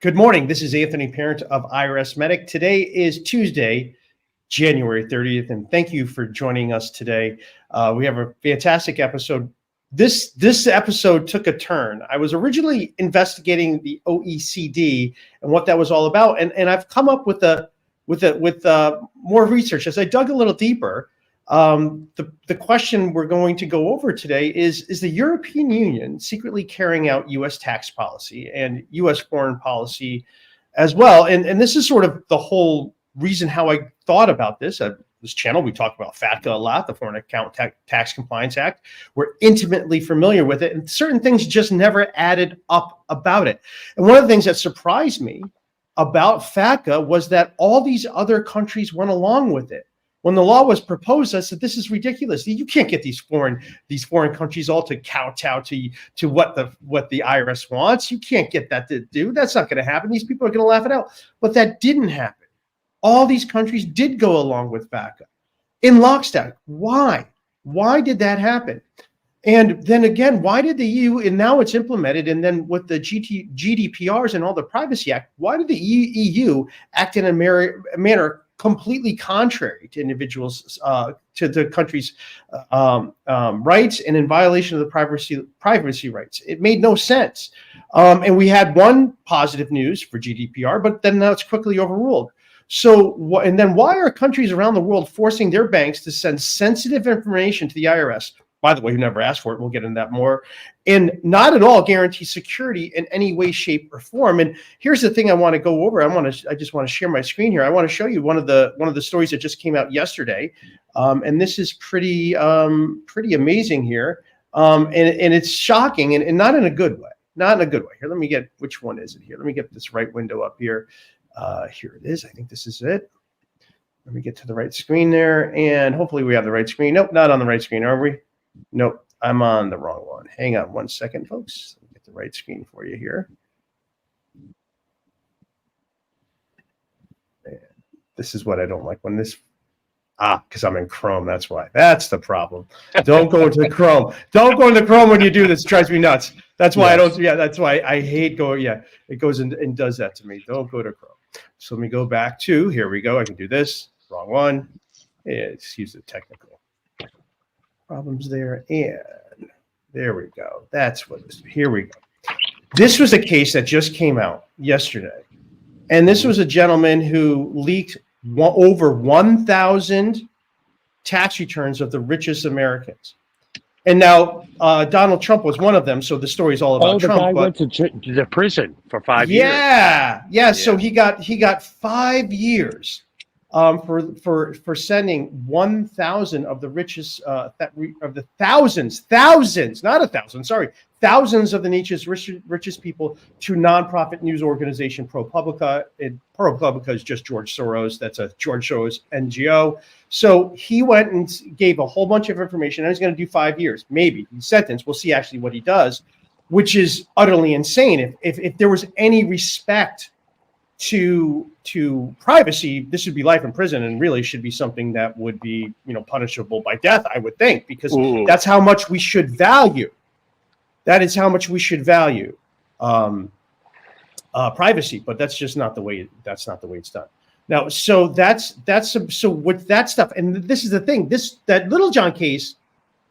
Good morning. This is Anthony Parent of IRS Medic. Today is Tuesday, January 30th, and thank you for joining us today. We have a fantastic episode. This episode took a turn. I was originally investigating the OECD and what that was all about, and I've come up with more research as I dug a little deeper. The question we're going to go over today is the European Union secretly carrying out U.S. tax policy and U.S. foreign policy as well? And this is sort of the whole reason how I thought about this. This channel, we talk about FATCA a lot, the Foreign Account Tax Compliance Act. We're intimately familiar with it, and certain things just never added up about it. And one of the things that surprised me about FATCA was that all these other countries went along with it. When the law was proposed, I said, this is ridiculous. You can't get these foreign countries all to kowtow to what the IRS wants. You can't get that to do. That's not going to happen. These people are going to laugh it out. But that didn't happen. All these countries did go along with FATCA in lockstep. Why? Why did that happen? And then again, why did the EU, and now it's implemented, and then with the GDPRs and all the Privacy Act, why did the EU act in a manner completely contrary to individuals, to the country's rights, and in violation of the privacy rights? It made no sense. And we had one positive news for GDPR, but then now it's quickly overruled. So, and then why are countries around the world forcing their banks to send sensitive information to the IRS? By the way, who never asked for it, we'll get into that more, and not at all guarantee security in any way, shape, or form. And here's the thing I want to go over. I just want to share my screen here. I want to show you one of the stories that just came out yesterday, and this is pretty amazing here, and it's shocking, and not in a good way. Not in a good way. Here, let me get, which one is it here? Let me get this right window up here. Here it is. I think this is it. Let me get to the right screen there, and hopefully we have the right screen. Nope, not on the right screen, are we? Nope, I'm on the wrong one. Hang on one second, folks. Let me get the right screen for you here. And this is what I don't like when this, because I'm in Chrome. That's why. That's the problem. Don't go into Chrome. Don't go into Chrome when you do this. It drives me nuts. That's why I don't. Yeah, that's why I hate going. Yeah, it goes and does that to me. Don't go to Chrome. So let me go back to, here we go. I can do this. Wrong one. Excuse the technical problems there. And there we go. That's what this, here we go. This was a case that just came out yesterday. And this was a gentleman who leaked over 1,000 tax returns of the richest Americans. And now Donald Trump was one of them, so the story is all about Trump. The guy went to prison for 5 years. Yeah. So he got 5 years for sending 1,000 of the richest of the thousands, not 1,000, sorry, thousands of the nation's richest people to nonprofit news organization ProPublica. ProPublica is just George Soros. That's a George Soros NGO. So he went and gave a whole bunch of information. And he's going to do 5 years, maybe he's sentenced. We'll see actually what he does, which is utterly insane. If there was any respect to privacy, this would be life in prison, and really should be something that would be, punishable by death, I would think, because that's how much we should value. That is how much we should value privacy, but that's just not the way. That's not the way it's done. Now, so so with that stuff, and this is the thing. That Little John case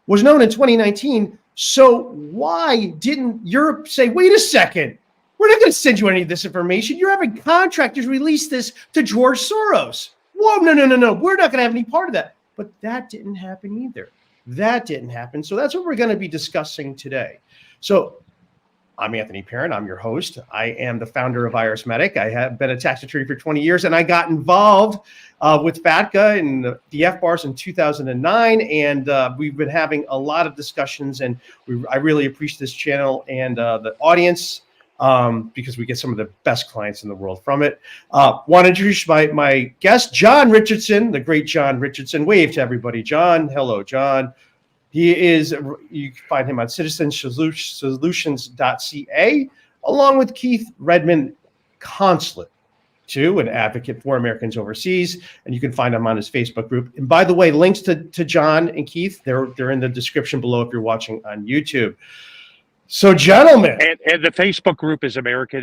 was known in 2019. So why didn't Europe say, wait a second? We're not going to send you any of this information. You're having contractors release this to George Soros. Whoa, no. We're not going to have any part of that. But that didn't happen either. That didn't happen. So that's what we're going to be discussing today. So I'm Anthony Parent. I'm your host. I am the founder of IRS Medic. I have been a tax attorney for 20 years, and I got involved with FATCA and the FBARs in 2009. And we've been having a lot of discussions, and I really appreciate this channel and the audience. Because we get some of the best clients in the world from it. Want to introduce my guest, John Richardson, the great John Richardson. Wave to everybody, John. Hello, John. He is, you can find him on citizensolutions.ca, along with Keith Redmond, consulate to an advocate for Americans overseas. And you can find him on his Facebook group. And by the way, links to John and Keith, they're in the description below if you're watching on YouTube. So, gentlemen, And the Facebook group is American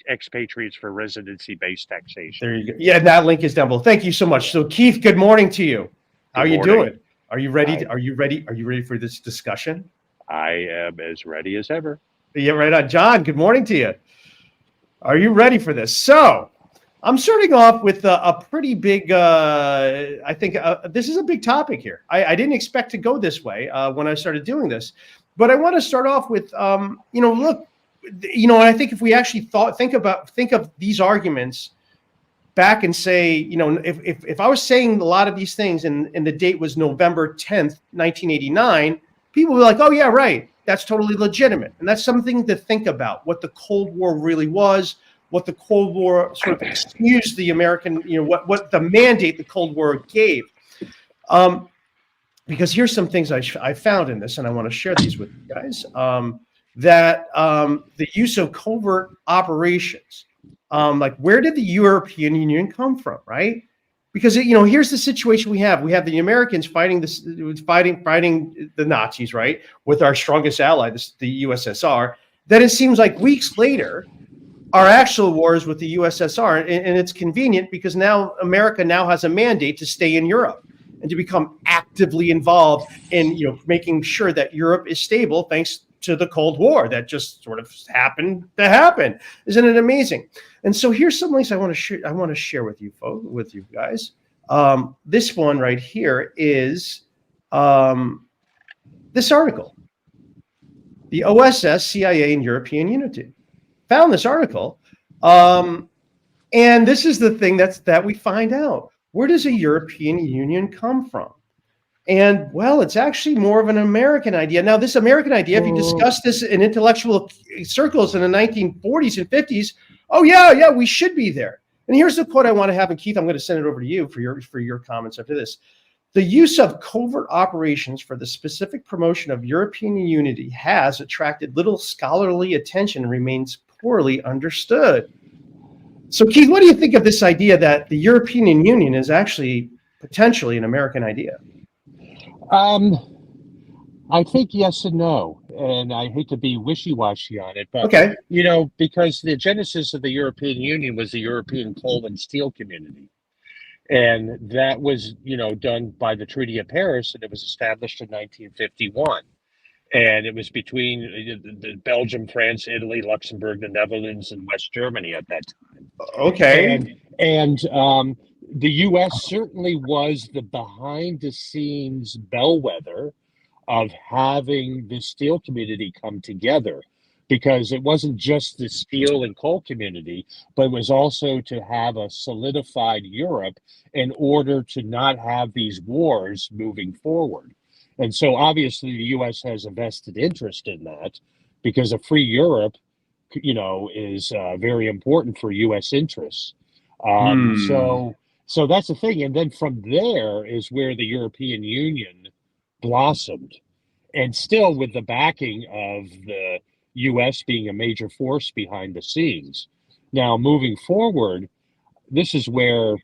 Expatriates for Residency-Based Taxation. there you go. Yeah, that link is down below. Thank you so much. So, Keith, good morning to you. How are you doing? Are you ready? Are you ready for this discussion? I am as ready as ever. Yeah, right on. John, good morning to you. Are you ready for this? So, I'm starting off with a pretty big, I think this is a big topic here. I didn't expect to go this way when I started doing this, but I want to start off with, look, I think if we actually think of these arguments back and say, if I was saying a lot of these things and the date was November 10th, 1989, people would be like, oh yeah, right. That's totally legitimate. And that's something to think about, what the Cold War really was, what the Cold War sort of excused the American, what the mandate the Cold War gave. Because here's some things I found in this, and I want to share these with you guys, that the use of covert operations, like where did the European Union come from, right? Because, here's the situation we have. We have the Americans fighting the Nazis, right, with our strongest ally, the USSR. Then it seems like weeks later, our actual wars with the USSR, and it's convenient because now America now has a mandate to stay in Europe and to become actively involved in making sure that Europe is stable thanks to the Cold War that just sort of happened to happen. Isn't it amazing? And so here's some links I want to share with you folks, with you guys. This one right here is this article, the OSS, CIA, and European Unity. Found this article, and this is the thing that we find out. Where does a European Union come from? And well, it's actually more of an American idea. Now, this American idea, if you discuss this in intellectual circles in the 1940s and 50s, oh yeah, we should be there. And here's the quote I want to have, and Keith, I'm going to send it over to you for your comments after this. The use of covert operations for the specific promotion of European unity has attracted little scholarly attention and remains poorly understood. So, Keith, what do you think of this idea that the European Union is actually potentially an American idea? I think yes and no, and I hate to be wishy-washy on it, but okay, because the genesis of the European Union was the European Coal and Steel Community, and that was done by the Treaty of Paris, and it was established in 1951. And it was between the Belgium, France, Italy, Luxembourg, the Netherlands, and West Germany at that time. Okay. And the U.S. certainly was the behind-the-scenes bellwether of having the steel community come together, because it wasn't just the steel and coal community, but it was also to have a solidified Europe in order to not have these wars moving forward. And so obviously the U.S. has a vested interest in that, because a free Europe, is very important for U.S. interests. So that's the thing. And then from there is where the European Union blossomed, and still with the backing of the U.S. being a major force behind the scenes. Now, moving forward, this is where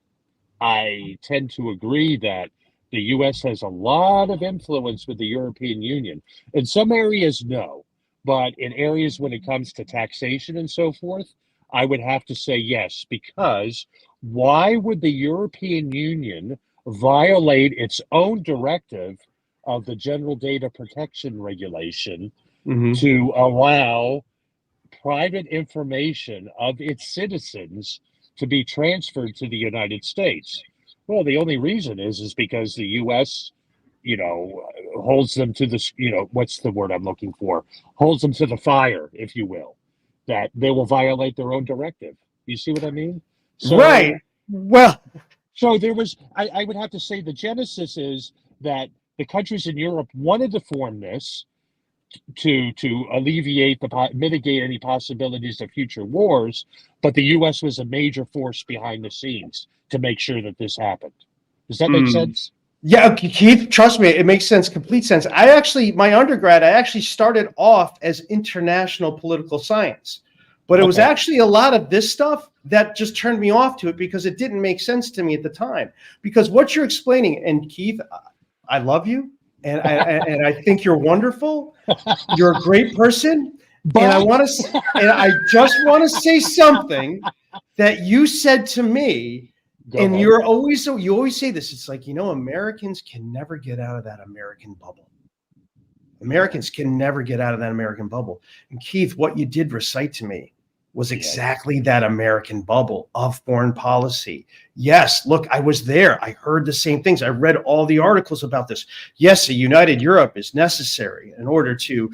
I tend to agree that the U.S. has a lot of influence with the European Union. In some areas, no. But in areas when it comes to taxation and so forth, I would have to say yes, because why would the European Union violate its own directive of the General Data Protection Regulation to allow private information of its citizens to be transferred to the United States? Well, the only reason is because the U.S., holds them to the, what's the word I'm looking for? Holds them to the fire, if you will, that they will violate their own directive. You see what I mean? So, right. Well, so there was, I would have to say the genesis is that the countries in Europe wanted to form this to alleviate mitigate any possibilities of future wars, but the U.S. was a major force behind the scenes to make sure that this happened. Does that make sense? Yeah, Keith, trust me, it makes sense, complete sense. My undergrad, I actually started off as international political science, but it was actually a lot of this stuff that just turned me off to it, because it didn't make sense to me at the time. Because what you're explaining, and Keith, I love you, and I think you're wonderful. You're a great person. And I just want to say something that you said to me. Go And ahead. you always say this. It's like, Americans can never get out of that American bubble. Americans can never get out of that American bubble. And Keith, what you did recite to me was exactly that American bubble of foreign policy. Yes, look, I was there. I heard the same things. I read all the articles about this. Yes, a united Europe is necessary in order to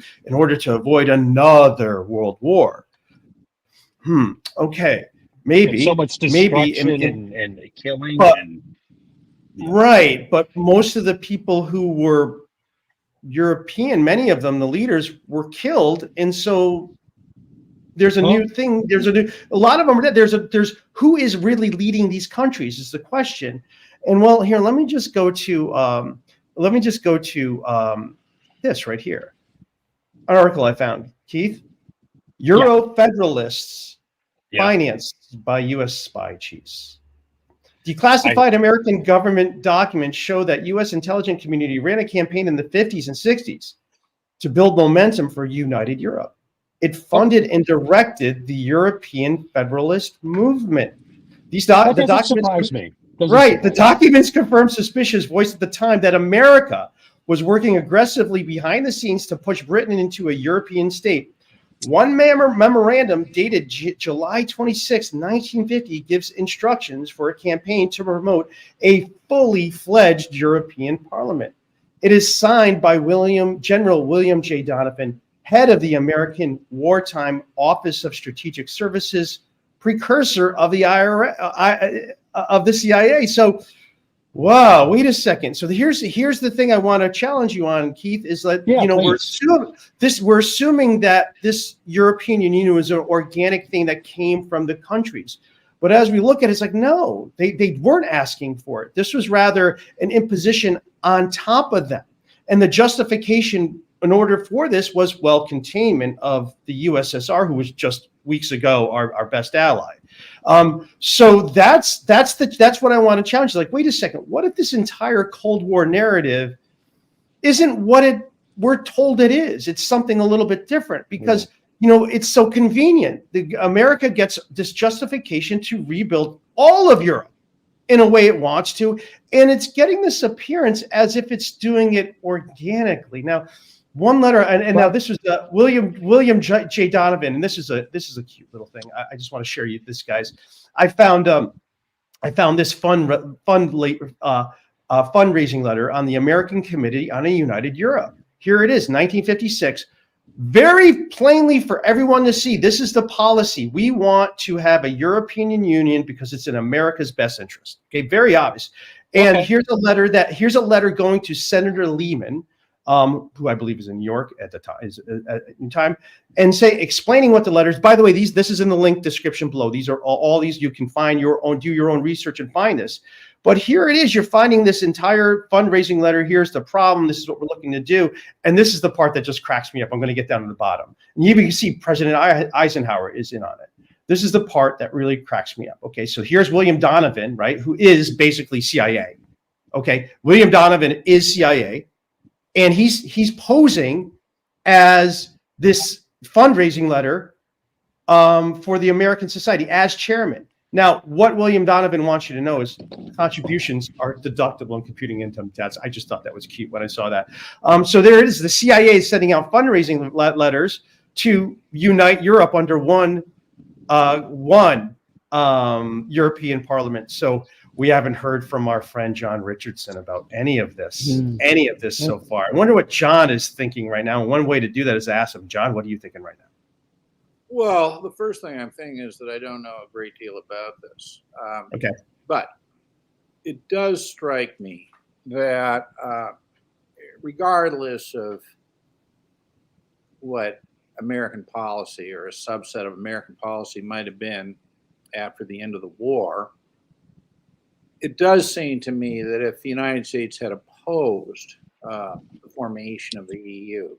avoid another world war. Okay. Maybe. And so much destruction and killing. Right. But most of the people who were European, many of them, the leaders, were killed. And so there's a new thing. A lot of them are dead. There's who is really leading these countries is the question. And well, here, let me just go to this right here. An article I found, Keith. Euro-federalists financed by U.S. spy chiefs. Declassified American government documents show that U.S. intelligence community ran a campaign in the 50s and 60s to build momentum for united Europe. It funded and directed the European Federalist movement. The documents confirm suspicions voiced at the time that America was working aggressively behind the scenes to push Britain into a European state. One memorandum dated July 26, 1950, gives instructions for a campaign to promote a fully fledged European Parliament. It is signed by General William J. Donovan, head of the American Wartime Office of Strategic Services, precursor of the CIA. So, wow, wait a second. So here's the thing I want to challenge you on, Keith, is that we're assuming that this European Union was an organic thing that came from the countries. But as we look at it, it's like, no, they weren't asking for it. This was rather an imposition on top of them. And the justification in order for this was, containment of the USSR, who was just weeks ago our best ally. So that's what I want to challenge. Like, wait a second, what if this entire Cold War narrative isn't what we're told it is? It's something a little bit different because it's so convenient. America gets this justification to rebuild all of Europe in a way it wants to, and it's getting this appearance as if it's doing it organically. Now, one letter, and now this was William J. Donovan, and this is a cute little thing. I just want to share this, guys. I found this fundraising letter on the American Committee on a United Europe. Here it is, 1956. Very plainly for everyone to see, this is the policy. We want to have a European Union because it's in America's best interest. Okay, very obvious. And here's a letter going to Senator Lehman, who I believe is in New York at the time, and explaining what the letters. By the way, this is in the link description below. These are all these you can find do your own research and find this. But here it is. You're finding this entire fundraising letter. Here's the problem. This is what we're looking to do. And this is the part that just cracks me up. I'm going to get down to the bottom. And you can see President Eisenhower is in on it. This is the part that really cracks me up. Okay, so here's William Donovan, right, who is basically CIA. Okay, William Donovan is CIA. And he's posing as this fundraising letter for the American Society as chairman. Now, what William Donovan wants you to know is contributions are deductible in computing income tax. I just thought that was cute when I saw that. So there it is. The CIA is sending out fundraising letters to unite Europe under one European Parliament. So we haven't heard from our friend John Richardson about any of this so far. I wonder what John is thinking right now. And one way to do that is to ask him, John, what are you thinking right now? Well, the first thing I'm thinking is that I don't know a great deal about this. Okay. But it does strike me that regardless of what American policy or a subset of American policy might have been after the end of the war, it does seem to me that if the United States had opposed the formation of the EU,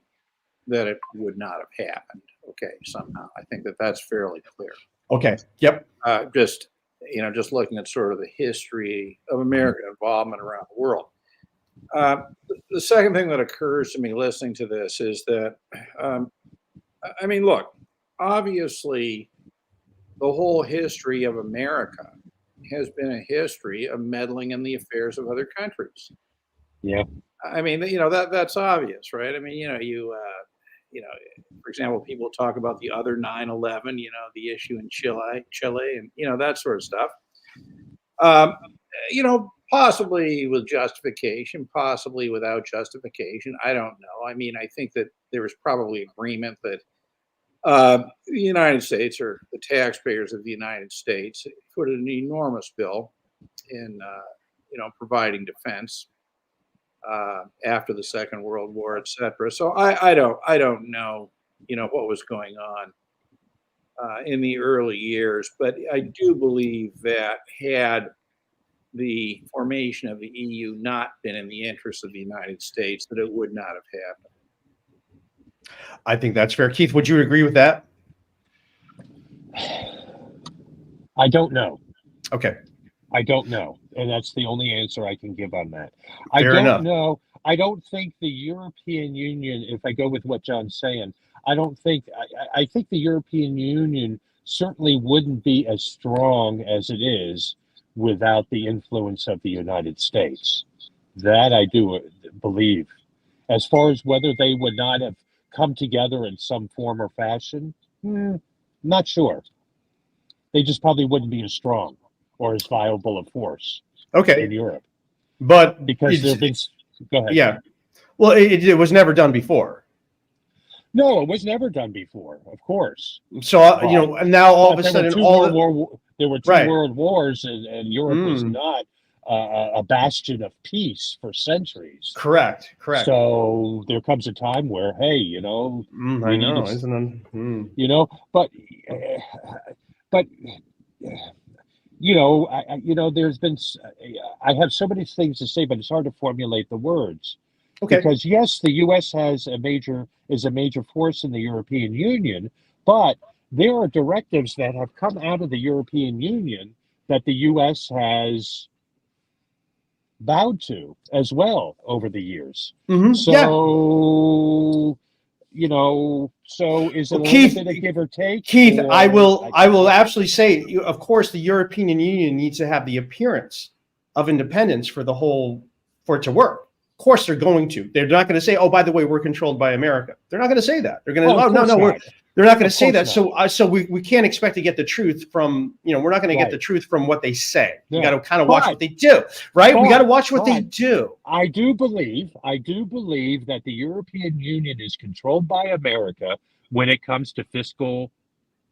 that it would not have happened. Okay, somehow. I think that that's fairly clear. Okay. Yep. Just looking at sort of the history of American involvement around the world. The second thing that occurs to me listening to this is that I mean, look, obviously, the whole history of America has been a history of meddling in the affairs of other countries. Yeah. I mean, that's obvious, right? I mean, you know, for example, people talk about the other 9/11, the issue in Chile, and that sort of stuff. Um, possibly with justification, possibly without justification. I don't know. I mean, I think that there was probably agreement that the United States, or the taxpayers of the United States, put an enormous bill in, providing defense after the Second World War, et cetera. So I don't know, what was going on in the early years, but I do believe that had the formation of the EU not been in the interest of the United States, that it would not have happened. I think that's fair. Keith, would you agree with that? I don't know. Okay. I don't know. And that's the only answer I can give on that. Fair I don't enough. know. I don't think the European Union, if I go with what John's saying, I think the European Union certainly wouldn't be as strong as it is without the influence of the United States. That I do believe. As far as whether they would not have come together in some form or fashion, not sure. They just probably wouldn't be as strong or as viable a force Okay. in Europe. But Because there have been, go ahead. Yeah. Well, it was never done before. No, it was never done before, of course. So, and now all of a sudden, there were two Right. world wars, and Europe was not a bastion of peace for centuries. Correct. So there comes a time where, hey, I know, isn't it? But there's been, I have so many things to say, but it's hard to formulate the words. Okay. Because yes, the U.S. is a major force in the European Union, but there are directives that have come out of the European Union that the U.S. has bowed to as well over the years. Mm-hmm. So, so is it a little bit of give or take? Keith, or, I will absolutely say, of course, the European Union needs to have the appearance of independence for it to work. Of course, they're going to. They're not going to say, "Oh, by the way, we're controlled by America." They're not going to say that. They're going to, they're not going to say that. So we can't expect to get the truth from, we're not going to get the truth from what they say. We got to kind of watch what they do, right? We got to watch what they do. I do believe that the European Union is controlled by America when it comes to fiscal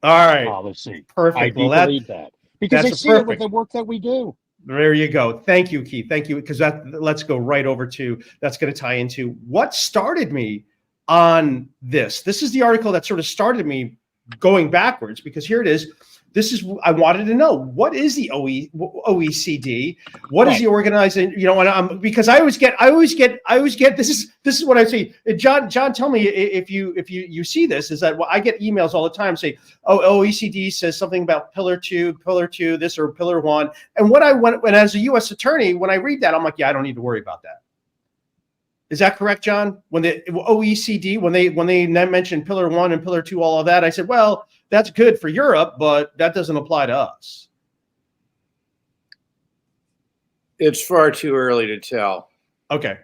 policy. Perfect. I do believe that because they see it with the work that we do. There you go. Thank you, Keith. Thank you. Because let's go right over to, that's going to tie into what started me on this. This is the article that sort of started me going backwards, because here it is. I wanted to know, what is the OECD? What is the organizing? Because I always get. This is what I say. John, tell me if you see this. Is that I get emails all the time say, "Oh, OECD says something about pillar two, this or pillar one." And when as a U.S. attorney, when I read that, I'm like, yeah, I don't need to worry about that. Is that correct, John? When the OECD, when they mentioned pillar one and pillar two, all of that, I said, well, that's good for Europe, but that doesn't apply to us. It's far too early to tell. Okay.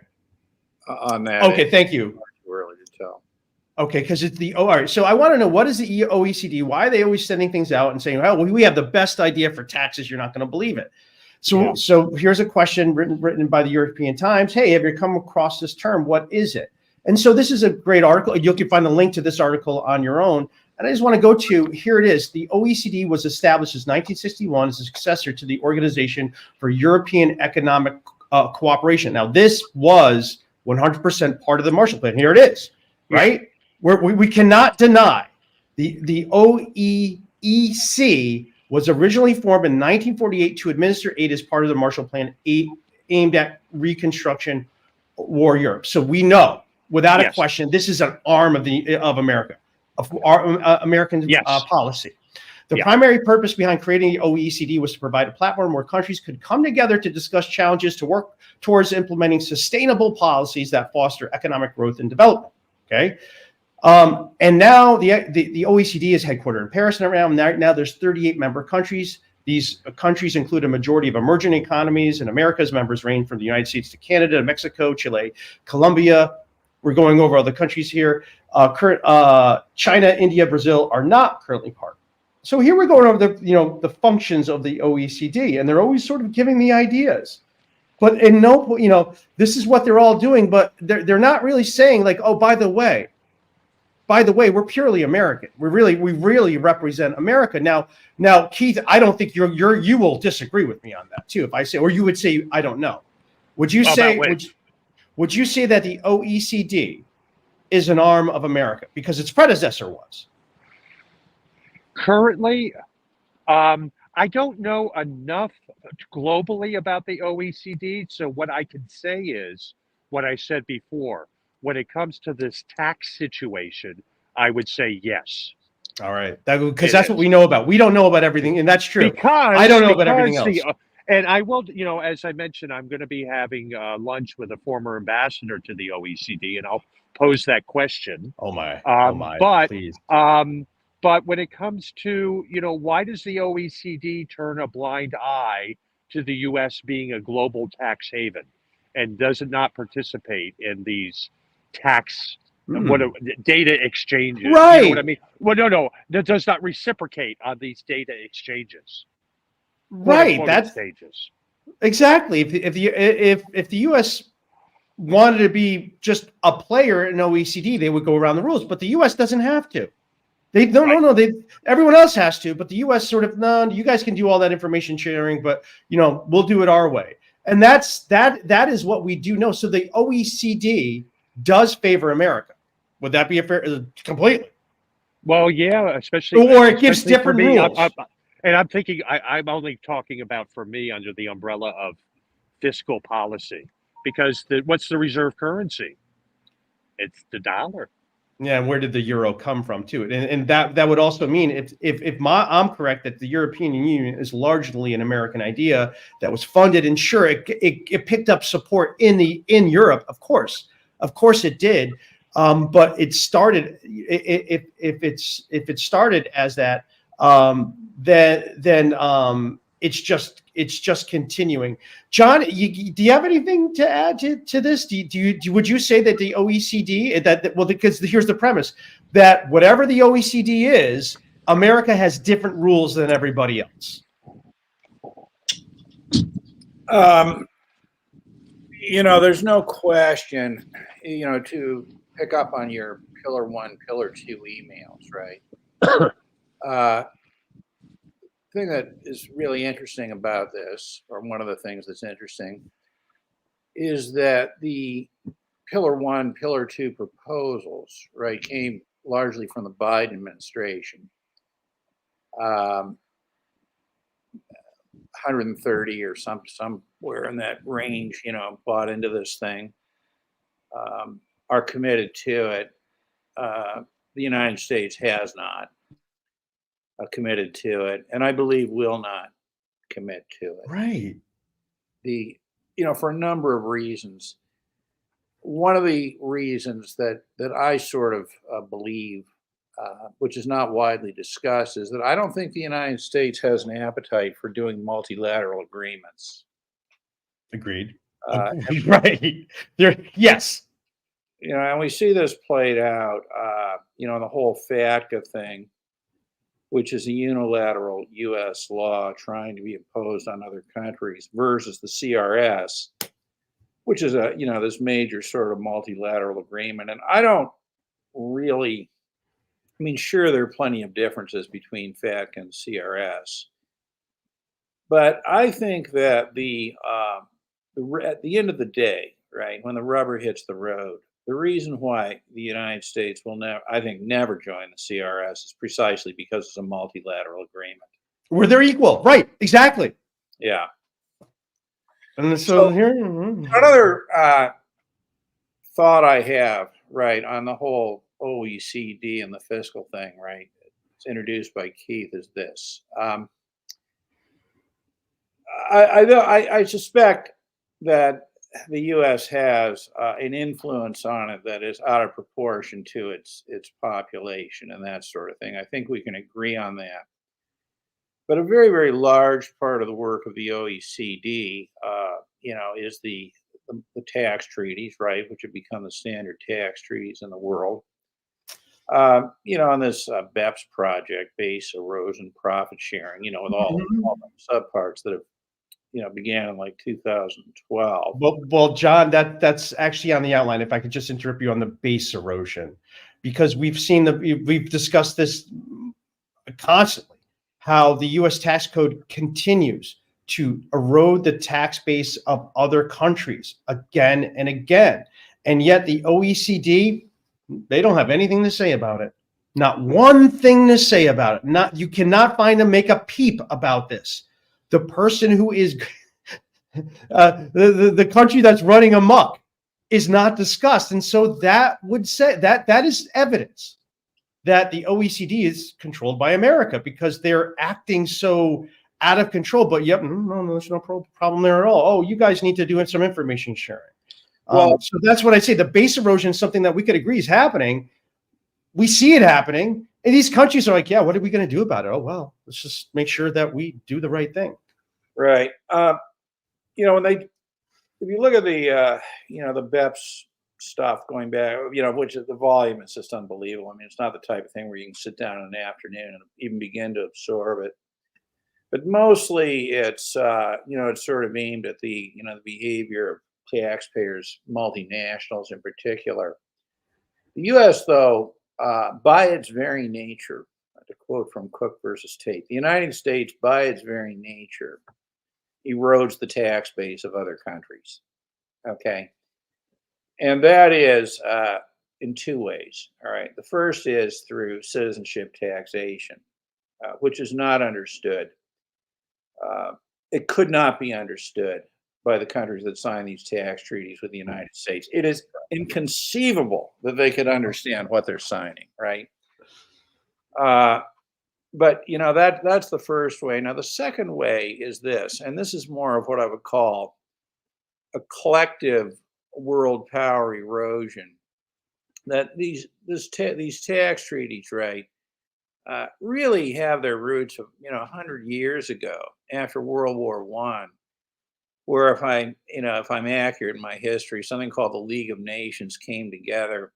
On that. Okay, thank you. Far too early to tell. Okay, because it's all right. So I want to know, what is the OECD? Why are they always sending things out and saying, "Oh, we have the best idea for taxes. You're not going to believe it." So here's a question written by the European Times. Hey, have you come across this term? What is it? And so this is a great article. You can find the link to this article on your own. And I just want to go to, here it is. The OECD was established in 1961 as a successor to the Organization for European Economic Cooperation. Now, this was 100% part of the Marshall Plan. Here it is, right? We cannot deny the OEEC was originally formed in 1948 to administer aid as part of the Marshall Plan aimed at reconstruction war Europe. So we know, without a question, this is an arm of America, of our American policy. The primary purpose behind creating the OECD was to provide a platform where countries could come together to discuss challenges, to work towards implementing sustainable policies that foster economic growth and development. Okay. And now the OECD is headquartered in Paris, and around now there's 38 member countries. These countries include a majority of emerging economies, and America's members range from the United States to Canada, Mexico, Chile, Colombia. We're going over other countries here. China, India, Brazil are not currently part. So here we're going over the functions of the OECD, and they're always sort of giving me ideas. But this is what they're all doing, but they're not really saying like, oh, by the way, we're purely American. We really represent America. Now, Keith, I don't think you will disagree with me on that too. If I say, or you would say, I don't know. Would you say would you say that the OECD is an arm of America because its predecessor was? Currently, I don't know enough globally about the OECD. So what I can say is what I said before. When it comes to this tax situation, I would say yes. All right, because that's what we know about. We don't know about everything, and that's true. I don't know about everything else. And I will, as I mentioned, I'm going to be having lunch with a former ambassador to the OECD, and I'll pose that question. Oh my! Please. But when it comes to, why does the OECD turn a blind eye to the U.S. being a global tax haven, and does it not participate in these tax data exchanges? Right. You know what I mean? Well, no, that does not reciprocate on these data exchanges. Right. That's exchanges. Exactly. If the U.S. wanted to be just a player in OECD, they would go around the rules, but the U.S. doesn't have to. Everyone else has to, but the U.S. sort of, no, you guys can do all that information sharing, but we'll do it our way. And that is what we do know. So the OECD does favor America. Would that be a fair completely? Well, yeah, especially it gives different rules. And I'm thinking I'm only talking about for me under the umbrella of fiscal policy, because what's the reserve currency? It's the dollar. Yeah, and where did the euro come from too? And that would also mean if I'm correct that the European Union is largely an American idea that was funded, and sure it picked up support in Europe, of course it did, but it started if it started as that, then it's just continuing. John, do you have anything to add to this? Would you say that the OECD because here's the premise that whatever the OECD is, America has different rules than everybody else? There's no question, to pick up on your Pillar 1, Pillar 2 emails, right? Thing that is really interesting about this, or one of the things that's interesting, is that the Pillar 1, Pillar 2 proposals, right, came largely from the Biden administration. 130 or somewhere in that range, bought into this thing, are committed to it. The United States has not committed to it, and I believe will not commit to it. Right. For a number of reasons. One of the reasons that I sort of believe, which is not widely discussed, is that I don't think the United States has an appetite for doing multilateral agreements. Agreed. Right. Yes. And we see this played out, the whole FATCA thing, which is a unilateral U.S. law trying to be imposed on other countries, versus the CRS, which is this major sort of multilateral agreement. And I don't really, sure, there are plenty of differences between FATCA and CRS, but I think that at the end of the day, right, when the rubber hits the road, the reason why the United States will never join the CRS is precisely because it's a multilateral agreement. Where they're equal. Right. Exactly. Yeah. And so here. Another thought I have, right, on the whole OECD and the fiscal thing, right, it's introduced by Keith, is this. I suspect that the U.S. has an influence on it that is out of proportion to its population and that sort of thing. I think we can agree on that. But a very, very large part of the work of the OECD, is the tax treaties, right, which have become the standard tax treaties in the world. On this BEPS project, base erosion profit sharing, with all the subparts that have, began in like 2012. Well, John, that's actually on the outline. If I could just interrupt you on the base erosion, because we've discussed this constantly, how the U.S. tax code continues to erode the tax base of other countries again and again, and yet the OECD, they don't have anything to say about it. Not one thing to say about it. You cannot find them make a peep about this. The person who is the country that's running amok is not discussed, and so that would say that is evidence that the OECD is controlled by America, because they're acting so out of control. But yep, no, there's no problem there at all. Oh, you guys need to do some information sharing. Well, so that's what I say. The base erosion is something that we could agree is happening. We see it happening, and these countries are like, yeah, what are we going to do about it? Oh, well, let's just make sure that we do the right thing. Right. If you look at the BEPS stuff going back, which is the volume is just unbelievable. I mean, it's not the type of thing where you can sit down in an afternoon and even begin to absorb it. But mostly it's, it's sort of aimed at the behavior of taxpayers, multinationals in particular. The U.S., though, by its very nature, to quote from Cook versus Tate, the United States, by its very nature, erodes the tax base of other countries. Okay. And that is in two ways. All right. The first is through citizenship taxation, which is not understood. It could not be understood by the countries that signed these tax treaties with the United States. It is inconceivable that they could understand what they're signing, right? But that's the first way. Now the second way is this, and this is more of what I would call a collective world power erosion. That these tax treaties, right, really have their roots of 100 years ago, after World War I, where if I'm accurate in my history, something called the League of Nations came together,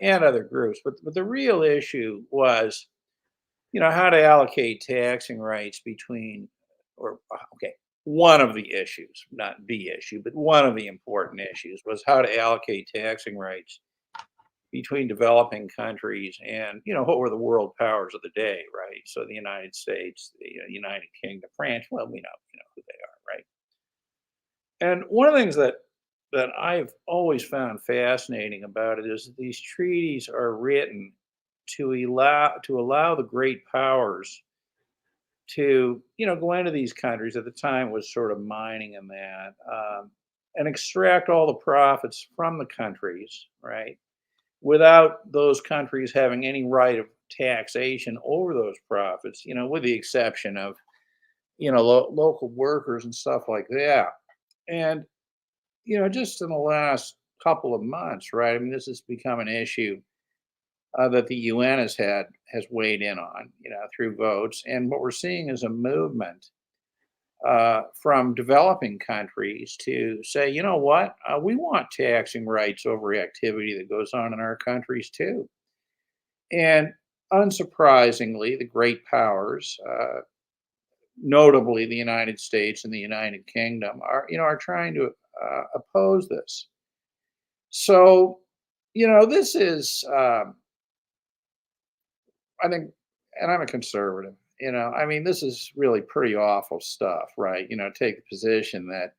and other groups. But the real issue was, how to allocate taxing rights between, one of the issues, not the issue, but one of the important issues was how to allocate taxing rights between developing countries and, what were the world powers of the day, right? So the United States, the United Kingdom, France, well, we know who they are, right? And one of the things that I've always found fascinating about it is that these treaties are written to allow the great powers to go into these countries. At the time was sort of mining and that, and extract all the profits from the countries, right, without those countries having any right of taxation over those profits, with the exception of local workers and stuff like that. And just in the last couple of months, right, I mean, this has become an issue that the UN has weighed in on, through votes. And what we're seeing is a movement from developing countries to say, you know what, we want taxing rights over activity that goes on in our countries too. And unsurprisingly, the great powers, notably the United States and the United Kingdom, are trying to oppose this. So, this is. I think, and I'm a conservative, I mean, this is really pretty awful stuff, right? Take the position that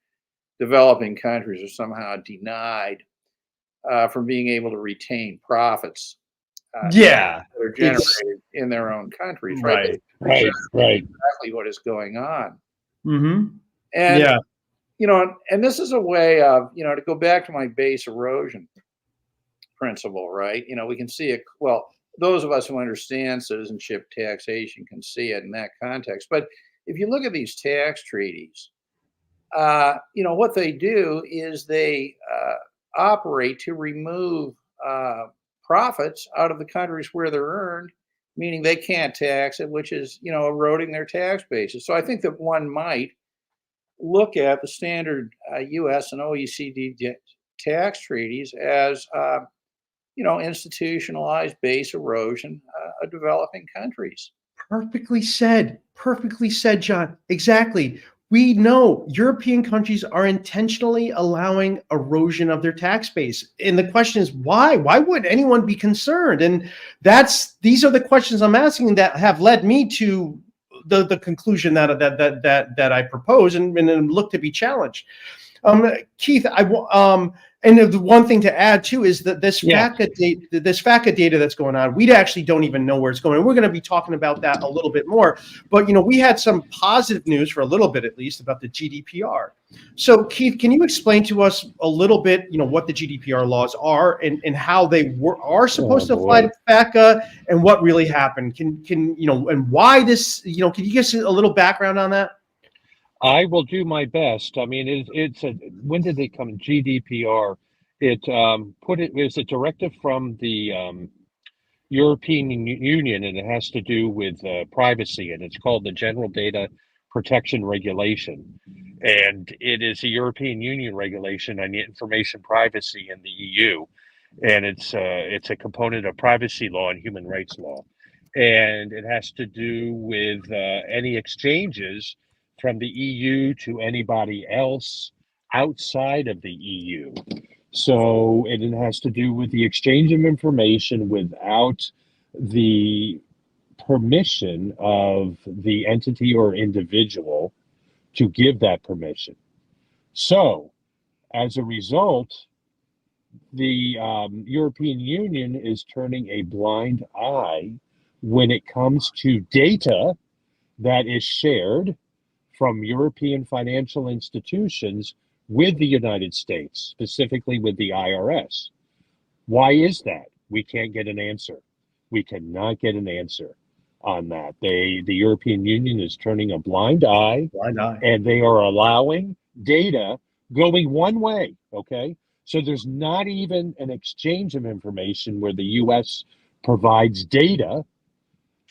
developing countries are somehow denied from being able to retain profits Yeah, that are generated in their own countries, right? Right. Exactly what is going on. Mm-hmm. And, Yeah. And this is a way of, to go back to my base erosion principle, right? We can see it, well, those of us who understand citizenship taxation can see it in that context. But if you look at these tax treaties, what they do is they operate to remove profits out of the countries where they're earned, meaning they can't tax it, which is, eroding their tax basis. So I think that one might look at the standard U.S. and OECD tax treaties as, institutionalized base erosion of developing countries. Perfectly said, John. Exactly. We know European countries are intentionally allowing erosion of their tax base. And the question is, why? Why would anyone be concerned? And these are the questions I'm asking that have led me to the conclusion that I propose and look to be challenged. Keith, and the one thing to add too is that this FATCA data that's going on, we actually don't even know where it's going. We're going to be talking about that a little bit more. But we had some positive news for a little bit, at least, about the GDPR. So, Keith, can you explain to us a little bit, what the GDPR laws are and how they are supposed to apply to FATCA and what really happened? Can and why this? Can you give us a little background on that? I will do my best. I mean, when did they come? GDPR. It's a directive from the European Union, and it has to do with privacy, and it's called the General Data Protection Regulation. And it is a European Union regulation on information privacy in the EU, and it's a component of privacy law and human rights law, and it has to do with any exchanges from the EU to anybody else outside of the EU. So it has to do with the exchange of information without the permission of the entity or individual to give that permission. So as a result, the European Union is turning a blind eye when it comes to data that is shared from European financial institutions with the United States, specifically with the IRS. Why is that? We can't get an answer. We cannot get an answer on that. The European Union is turning a blind eye, and they are allowing data going one way, okay? So there's not even an exchange of information where the U.S. provides data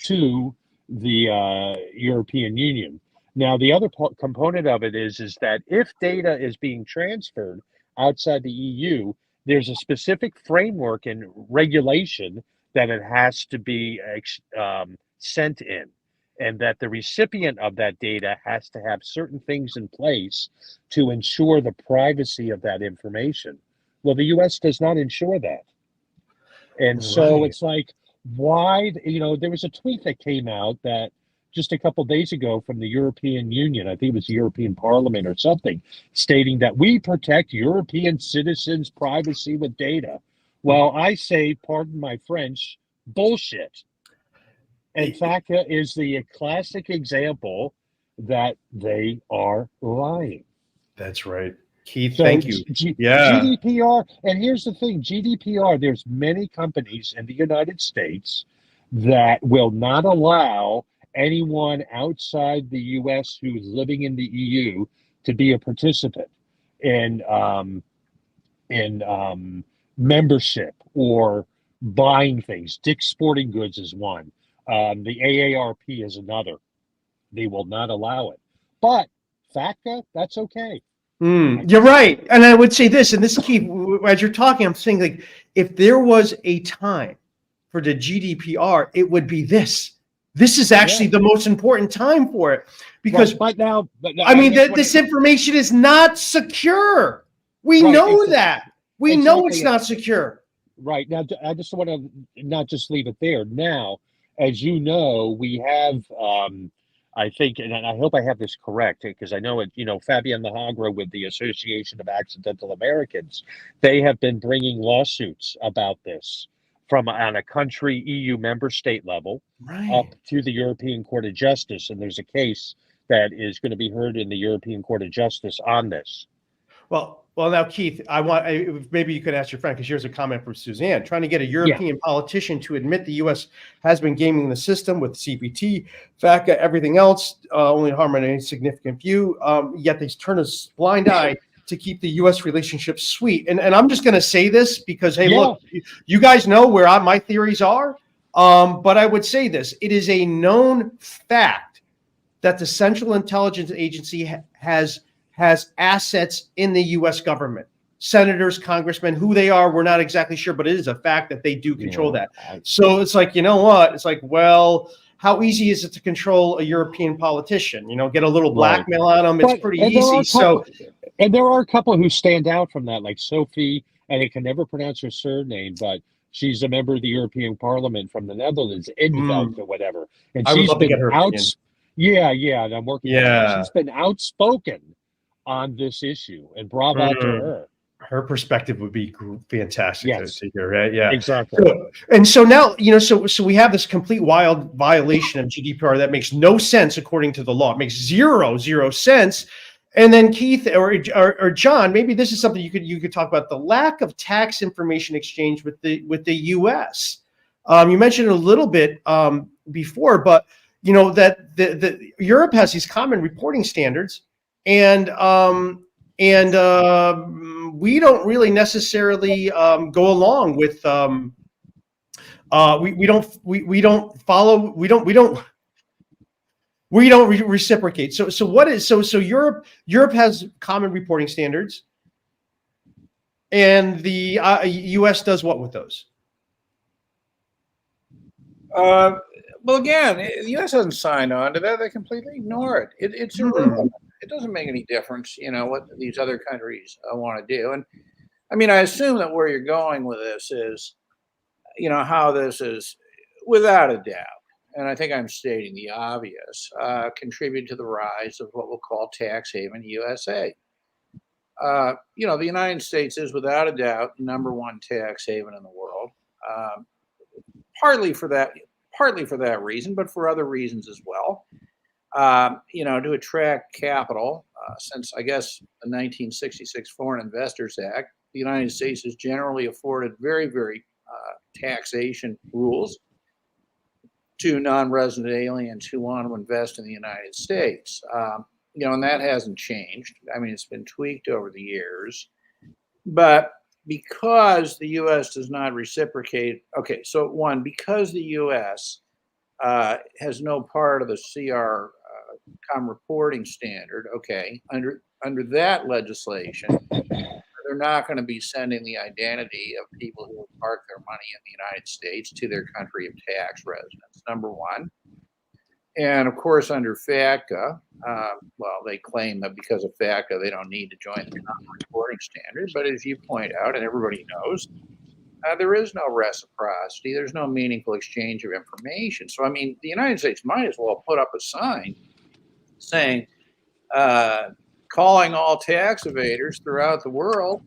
to the European Union. Now, the other component of it is that if data is being transferred outside the EU, there's a specific framework and regulation that it has to be sent in, and that the recipient of that data has to have certain things in place to ensure the privacy of that information. Well, the U.S. does not ensure that. And so it's like, why, there was a tweet that came out that just a couple of days ago from the European Union, I think it was the European Parliament or something, stating that we protect European citizens' privacy with data. Well, I say, pardon my French, bullshit. And FATCA is the classic example that they are lying. That's right. Keith, So thank you. GDPR, and here's the thing, GDPR, there's many companies in the United States that will not allow anyone outside the U.S. who's living in the EU to be a participant in membership or buying things. Dick's Sporting Goods is one. The AARP is another. They will not allow it. But FATCA, that's okay. You're right. And I would say this, and this is key, as you're talking, I'm saying, like, if there was a time for the GDPR, it would be this. This is actually the most important time for it, because but now, I mean, this information is not secure. We know that. We know it's not secure. Right. Now, I just want to not just leave it there. Now, as you know, we have, I think, and I hope I have this correct, because I know it, Fabian Lahagra with the Association of Accidental Americans, they have been bringing lawsuits about this from on a country EU member state level up to the European Court of Justice. And there's a case that is going to be heard in the European Court of Justice on this. Well, Well, now, Keith, maybe you could ask your friend, because here's a comment from Suzanne. Trying to get a Yeah. European politician to admit the U.S. has been gaming the system with CPT, FATCA, everything else, only harm in any significant view. Yet they turn a blind eye to keep the U.S. relationship sweet. And I'm just going to say this because, hey, Yeah. look, you guys know where my theories are. But I would say this: it is a known fact that the Central Intelligence Agency has assets in the U.S. government. Senators, congressmen, who they are, we're not exactly sure, but it is a fact that they do control that. So it's like, you know what? It's like, well, how easy is it to control a European politician? Get a little blackmail on them. It's pretty easy. And there are a couple who stand out from that, like Sophie, and I can never pronounce her surname, but she's a member of the European Parliament from the Netherlands, Indveld or whatever. And I would she's love to get been her opinion. Yeah, and I'm working on Yeah. her. She's been outspoken on this issue, and bravo to her. Her perspective would be fantastic Yes. to hear, right? Yeah, Exactly. So now, so we have this complete wild violation of GDPR that makes no sense according to the law. It makes zero sense. And then Keith or John, maybe this is something you could talk about: the lack of tax information exchange with the U.S. You mentioned it a little bit before, but that the Europe has these common reporting standards, and we don't really necessarily go along with we don't reciprocate. So Europe has common reporting standards, and the U.S. does what with those? Well, again, the U.S. hasn't signed on to that. They completely ignore it. It's irrelevant. It doesn't make any difference, what these other countries want to do. And I mean, I assume that where you're going with this is, how this is, without a doubt, and I think I'm stating the obvious, contribute to the rise of what we'll call tax haven USA. The United States is without a doubt number one tax haven in the world. Partly for that reason, but for other reasons as well. To attract capital, since I guess the 1966 Foreign Investors Act, the United States has generally afforded very, very taxation rules to non-resident aliens who want to invest in the United States. And that hasn't changed. I mean, it's been tweaked over the years, but because the U.S. does not reciprocate. Okay, so because the U.S. Has no part of the CR reporting standard. Okay, under that legislation, they're not going to be sending the identity of people who have parked their money in the United States to their country of tax residence. Number one. And of course, under FATCA, they claim that because of FATCA, they don't need to join the common reporting standard. But as you point out, and everybody knows, there is no reciprocity. There's no meaningful exchange of information. So, I mean, the United States might as well put up a sign saying, calling all tax evaders throughout the world,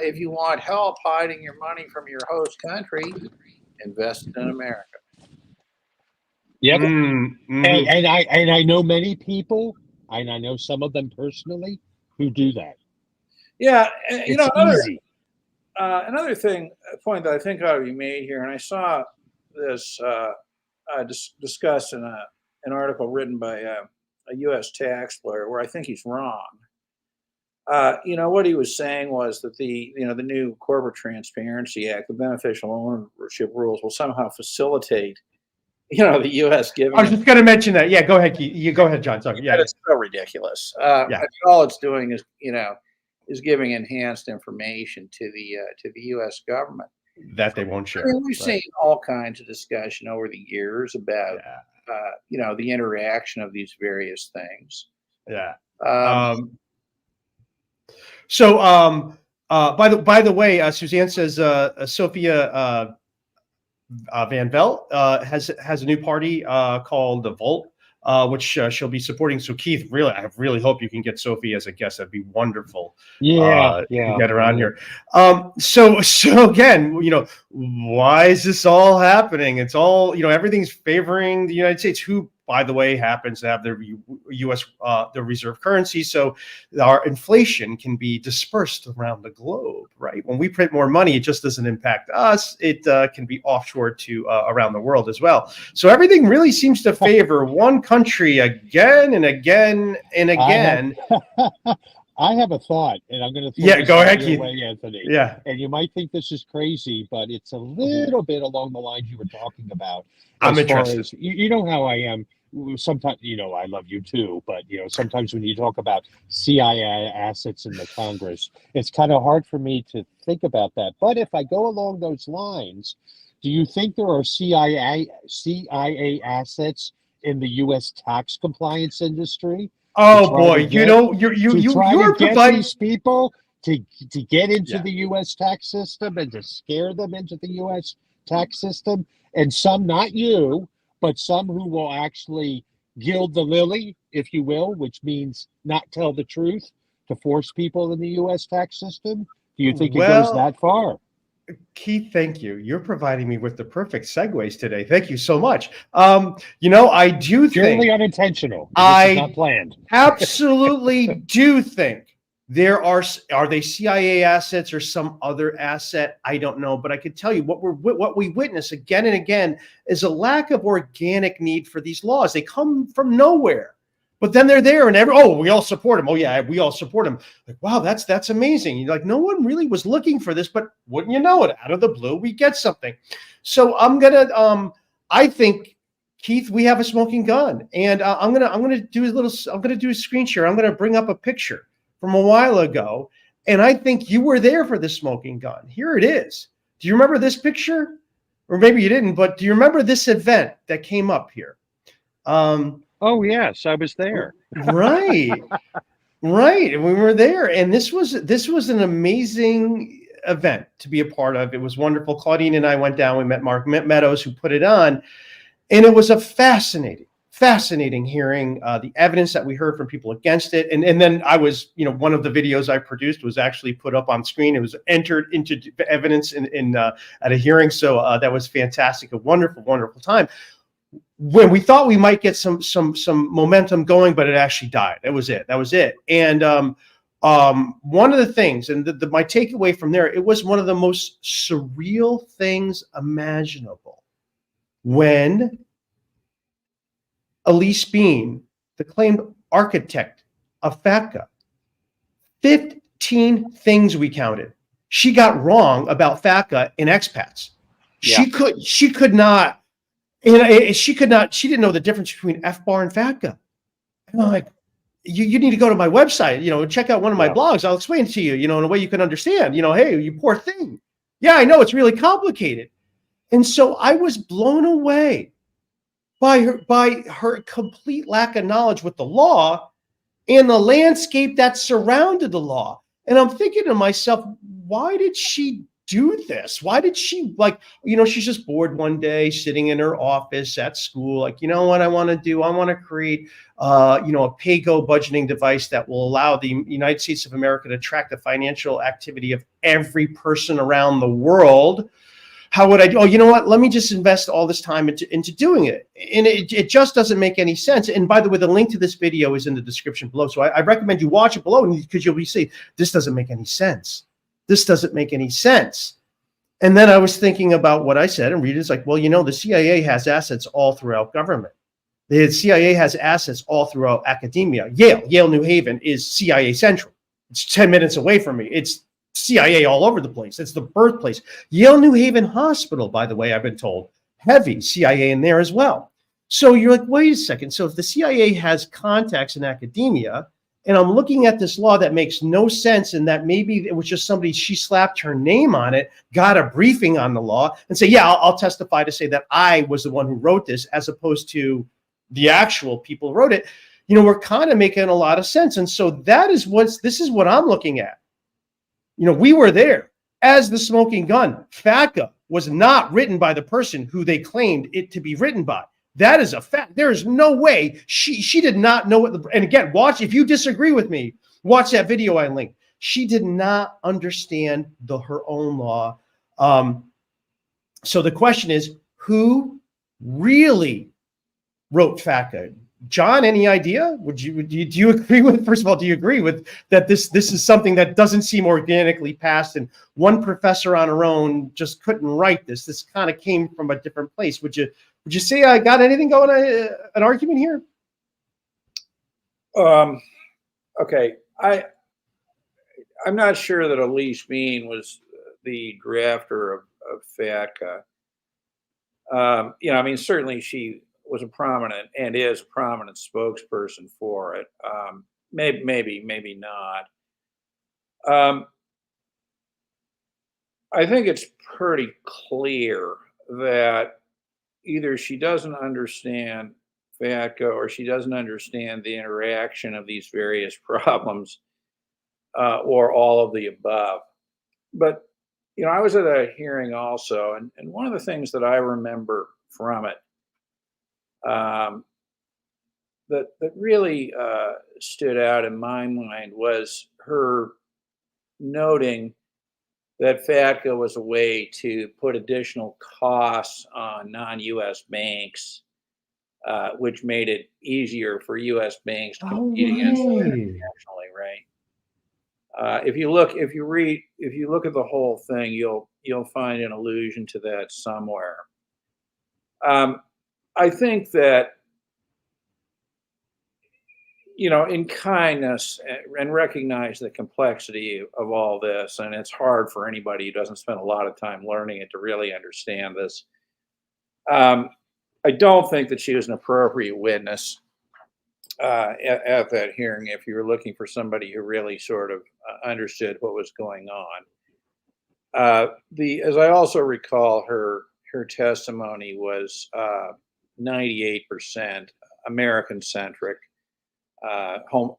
if you want help hiding your money from your host country, invest in America. Yep. And I know many people, and I know some of them personally, who do that. Yeah, it's easy. Another point that I think ought to be made here, and I saw this discussed in an article written by a U.S. tax lawyer, where I think he's wrong. What he was saying was that the new Corporate Transparency Act, the beneficial ownership rules, will somehow facilitate the U.S. giving. I was just going to mention that. Yeah, go ahead, Keith. You go ahead, John. Sorry. Yeah, it's so ridiculous. All it's doing is giving enhanced information to the U.S. government that they won't share. I mean, we've seen all kinds of discussion over the years about the interaction of these various things. Yeah. By the way, Suzanne says Sophia Van Vel has a new party called the Volt, which she'll be supporting. So Keith, I really hope you can get Sophie as a guest. That'd be wonderful. To get her on here. So again, why is this all happening? It's all, everything's favoring the United States. Who by the way, happens to have their U.S. Their reserve currency, so our inflation can be dispersed around the globe, right? When we print more money, it just doesn't impact us. It can be offshore to around the world as well. So everything really seems to favor one country again and again and again. I have a thought, and I'm going to Yeah, go ahead, Keith. way, Anthony. Yeah. And you might think this is crazy, but it's a little bit along the lines you were talking about. I'm as far interested. as, you know how I am. Sometimes, I love you too, but sometimes when you talk about CIA assets in the Congress, it's kind of hard for me to think about that. But if I go along those lines, do you think there are CIA assets in the U.S. tax compliance industry? Oh boy, you're providing these people to get into Yeah. the U.S. tax system and to scare them into the U.S. tax system, and some, not you, but some who will actually gild the lily, if you will, which means not tell the truth to force people in the U.S. tax system. Do you think it goes that far? Keith, thank you. You're providing me with the perfect segues today. Thank you so much. I do Purely think unintentional. This is not planned. absolutely do think there are they CIA assets or some other asset? I don't know, but I could tell you what we witness again and again is a lack of organic need for these laws. They come from nowhere. But then they're there, and we all support them. Oh yeah, we all support them. Like, wow, that's amazing. You're like, no one really was looking for this, but wouldn't you know it? Out of the blue, we get something. So I think, Keith, we have a smoking gun, and I'm gonna do a screen share. I'm gonna bring up a picture from a while ago, and I think you were there for the smoking gun. Here it is. Do you remember this picture? Or maybe you didn't, but do you remember this event that came up here? Oh yes, I was there. Right. And we were there, and this was an amazing event to be a part of. It was wonderful. Claudine and I went down. We met Mark Meadows, who put it on, and it was a fascinating hearing. The evidence that we heard from people against it, and then I was, one of the videos I produced was actually put up on screen. It was entered into evidence in at a hearing, so that was fantastic. A wonderful time. When we thought we might get some momentum going, but it actually died. That was it. And one of the things, and my takeaway from there, it was one of the most surreal things imaginable when Elise Bean, the claimed architect of FATCA, 15 things we counted, she got wrong about FATCA and expats. Yeah. She could not. And she didn't know the difference between FBAR and FATCA. And I'm like, you need to go to my website, check out one of my blogs. I'll explain it to you, in a way you can understand, hey, you poor thing. Yeah, I know it's really complicated. And so I was blown away by her complete lack of knowledge with the law and the landscape that surrounded the law. And I'm thinking to myself, why did she do this? Why did she, she's just bored one day sitting in her office at school, like, you know what I want to do? I want to create a pay-go budgeting device that will allow the United States of America to track the financial activity of every person around the world. How would I do? Oh, you know what? Let me just invest all this time into doing it. And it just doesn't make any sense. And by the way, the link to this video is in the description below. So I recommend you watch it below, because you'll be seeing this doesn't make any sense. This doesn't make any sense. And then I was thinking about what I said, and readers like, well, the CIA has assets all throughout government. The CIA has assets all throughout academia. Yale New Haven is CIA Central. It's 10 minutes away from me. It's CIA all over the place. It's the birthplace. Yale New Haven Hospital, by the way, I've been told, heavy CIA in there as well. So you're like, wait a second. So if the CIA has contacts in academia, and I'm looking at this law that makes no sense, and that maybe it was just somebody, she slapped her name on it, got a briefing on the law, and say, yeah, I'll testify to say that I was the one who wrote this, as opposed to the actual people who wrote it. We're kind of making a lot of sense. And so this is what I'm looking at. We were there as the smoking gun. FATCA was not written by the person who they claimed it to be written by. That is a fact. There is no way she did not know what and again, watch, if you disagree with me, watch that video I linked. She did not understand her own law. So the question is, who really wrote FATCA. John, any idea? Do you agree with, first of all, do you agree with that this is something that doesn't seem organically passed, and one professor on her own just couldn't write this? This kind of came from a different place. Would you say I got anything going, an argument here? Okay. I'm not sure that Elise Bean was the drafter of FATCA. I mean, certainly she was a prominent and is a prominent spokesperson for it. Maybe not. I think it's pretty clear that either she doesn't understand FATCA or she doesn't understand the interaction of these various problems, or all of the above. But I was at a hearing also, and one of the things that I remember from it, that really stood out in my mind was her noting that FATCA was a way to put additional costs on non-U.S. banks, which made it easier for U.S. banks to compete against them internationally, right? If you look at the whole thing, you'll find an allusion to that somewhere. I think that, in kindness, and recognize the complexity of all this, and it's hard for anybody who doesn't spend a lot of time learning it to really understand this. I don't think that she was an appropriate witness at that hearing if you were looking for somebody who really sort of understood what was going on. As I also recall, her testimony was 98% American-centric,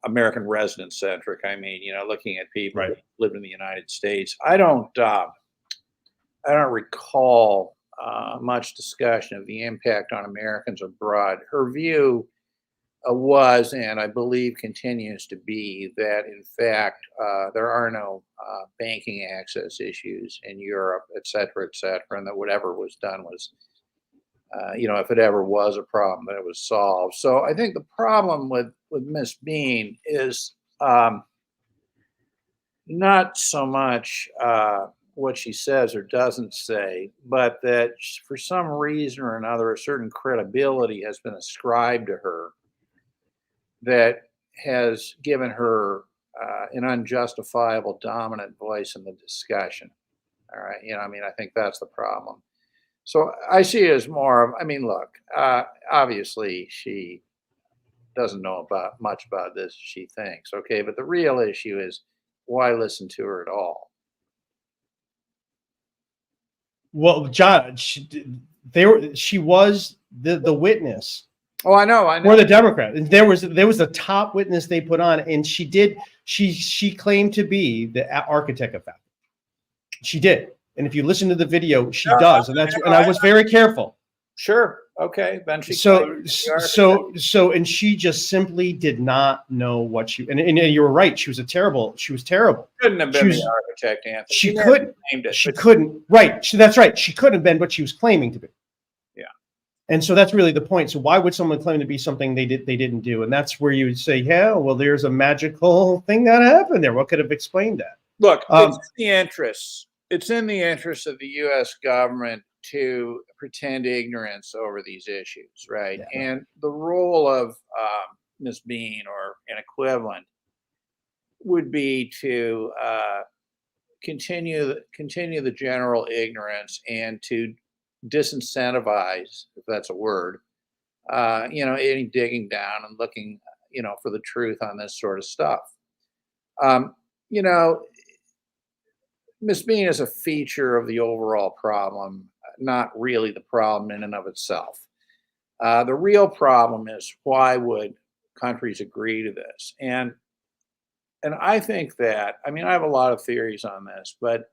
American resident-centric. I mean, looking at people who live in the United States. I don't recall much discussion of the impact on Americans abroad. Her view was, and I believe continues to be, that in fact there are no banking access issues in Europe, et cetera, and that whatever was done was, if it ever was a problem, that it was solved. So I think the problem with Miss Bean is not so much what she says or doesn't say, but that for some reason or another, a certain credibility has been ascribed to her that has given her an unjustifiable dominant voice in the discussion. All right. I think that's the problem. So I see it as more of, look, obviously she doesn't know much about this, she thinks. Okay. But the real issue is, why listen to her at all? Well, John, she was the witness. Oh, I know. For the Democrat, and there was a top witness they put on, and she claimed to be the architect of that. She did, and if you listen to the video, she does, and I was very careful. Sure. Okay. Then she. And she just simply did not know what she. And you were right. She was terrible. Couldn't have been the architect, Anthony. She couldn't. She couldn't. Right. That's right. She couldn't have been what she was claiming to be. And so that's really the point. So why would someone claim to be something they didn't do? And that's where you would say, yeah, well, there's a magical thing that happened there. What could have explained that? Look, it's in the interest of the U.S. government to pretend ignorance over these issues, right? Yeah. And the role of Ms. Bean or an equivalent would be to continue the general ignorance and to disincentivize, if that's a word, any digging down and looking, for the truth on this sort of stuff. Ms. Bean is a feature of the overall problem, not really the problem in and of itself. The real problem is, why would countries agree to this? And I think that, I have a lot of theories on this, but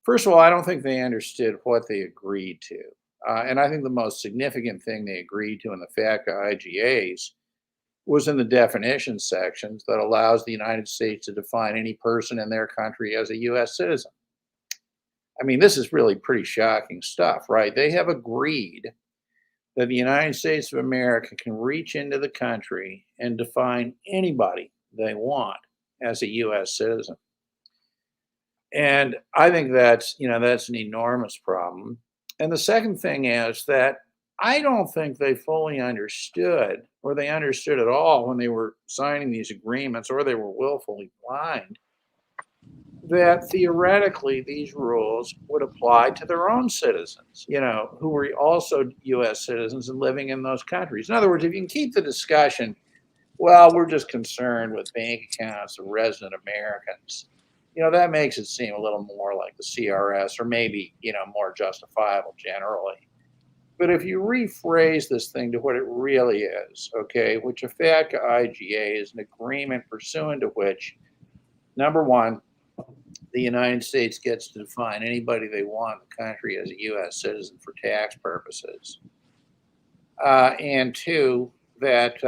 first of all, I don't think they understood what they agreed to. And I think the most significant thing they agreed to in the FATCA IGAs was in the definition sections that allows the United States to define any person in their country as a U.S. citizen. This is really pretty shocking stuff, right? They have agreed that the United States of America can reach into the country and define anybody they want as a U.S. citizen. And I think that's an enormous problem. And the second thing is that I don't think they fully understood, or they understood at all when they were signing these agreements, or they were willfully blind, that theoretically these rules would apply to their own citizens, who were also U.S. citizens and living in those countries. In other words, if you can keep the discussion, well, we're just concerned with bank accounts of resident Americans, that makes it seem a little more like the CRS, or maybe, more justifiable generally. But if you rephrase this thing to what it really is, okay, which a FATCA IGA is an agreement pursuant to which, number one, the United States gets to define anybody they want in the country as a U.S. citizen for tax purposes. And two, that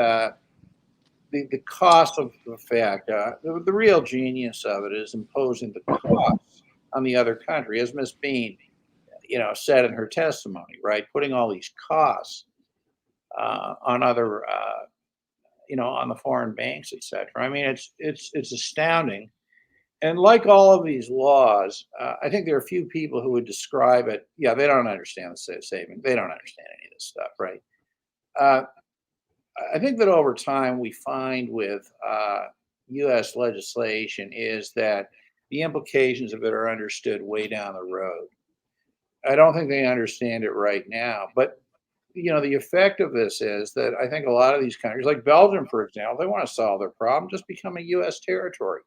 the cost of the FATCA, the real genius of it is imposing the costs on the other country, as Ms. Bean, said in her testimony, right? Putting all these costs on other, on the foreign banks, et cetera. I mean, it's astounding. And like all of these laws, I think there are a few people who would describe it. Yeah, they don't understand the saving. They don't understand any of this stuff, right? I think that over time we find with U.S. legislation is that the implications of it are understood way down the road. I don't think they understand it right now, but the effect of this is that I think a lot of these countries, like Belgium, for example, they want to solve their problem, just become a U.S. territory.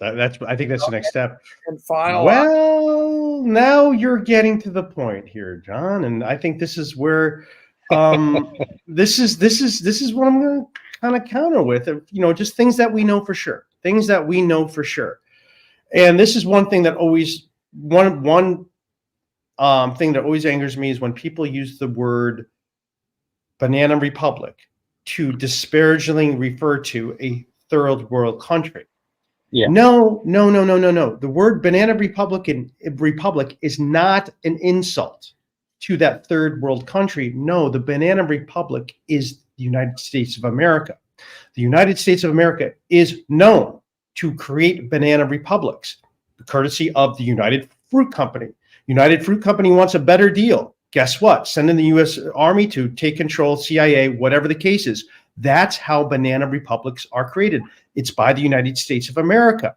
I think that's the next step. And finalize. Well, now you're getting to the point here, John, and I think this is where this is what I'm going to kind of counter with, just things that we know for sure, And this is one thing that always one thing that always angers me is when people use the word banana republic to disparagingly refer to a third world country. Yeah. No. The word banana republic is not an insult to that third world country. No, the banana republic is the United States of America. The United States of America is known to create banana republics, courtesy of the United Fruit Company. United Fruit Company wants a better deal. Guess what? Send in the U.S. Army to take control, CIA, whatever the case is. That's how banana republics are created. It's by the United States of America.